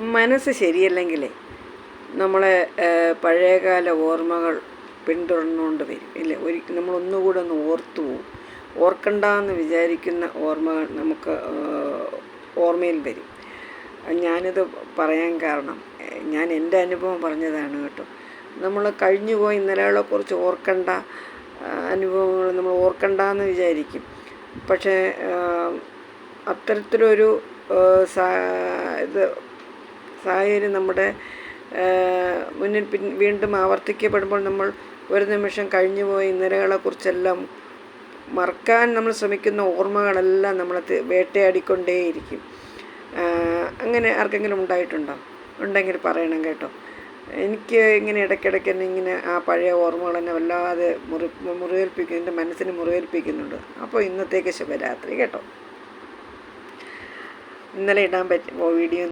മനസ്സ് ശരിയല്ലെങ്കിലേ നമ്മളെ പഴയകാല ഓർമ്മകൾ പിന്തുടർന്നുകൊണ്ട് വരും ഇല്ലേ. നമ്മളൊന്നുകൂടെ ഒന്ന് ഓർത്തു പോവും. ഓർക്കണ്ടെന്ന് വിചാരിക്കുന്ന ഓർമ്മകൾ നമുക്ക് ഓർമ്മയിൽ വരും. ഞാനിത് പറയാൻ കാരണം ഞാൻ എൻ്റെ അനുഭവം പറഞ്ഞതാണ് കേട്ടോ. നമ്മൾ കഴിഞ്ഞു പോയി ഇന്നലെകളെക്കുറിച്ച് ഓർക്കേണ്ട അനുഭവങ്ങൾ നമ്മൾ ഓർക്കണ്ടെന്ന് വിചാരിക്കും. പക്ഷേ അത്തരത്തിലൊരു സാഹചര്യം നമ്മുടെ മുന്നിൽ വീണ്ടും ആവർത്തിക്കപ്പെടുമ്പോൾ നമ്മൾ ഒരു നിമിഷം കഴിഞ്ഞു പോയി ഇന്നലെകളെക്കുറിച്ചെല്ലാം മറക്കാൻ നമ്മൾ ശ്രമിക്കുന്ന ഓർമ്മകളെല്ലാം നമ്മളെ വേട്ടയാടിക്കൊണ്ടേയിരിക്കും. അങ്ങനെ ആർക്കെങ്കിലും ഉണ്ടായിട്ടുണ്ടോ? ഉണ്ടെങ്കിൽ പറയണം കേട്ടോ. എനിക്ക് ഇങ്ങനെ ഇടയ്ക്കിടയ്ക്ക് തന്നെ ഇങ്ങനെ ആ പഴയ ഓർമ്മകൾ എന്നെ വല്ലാതെ മുറിവേൽപ്പിക്കും, എൻ്റെ മനസ്സിന് മുറിവേൽപ്പിക്കുന്നുണ്ട്. അപ്പോൾ ഇന്നത്തേക്ക് ശുഭരാത്രി കേട്ടോ. ഇന്നലെ ഇടാൻ പറ്റിയ വീഡിയോ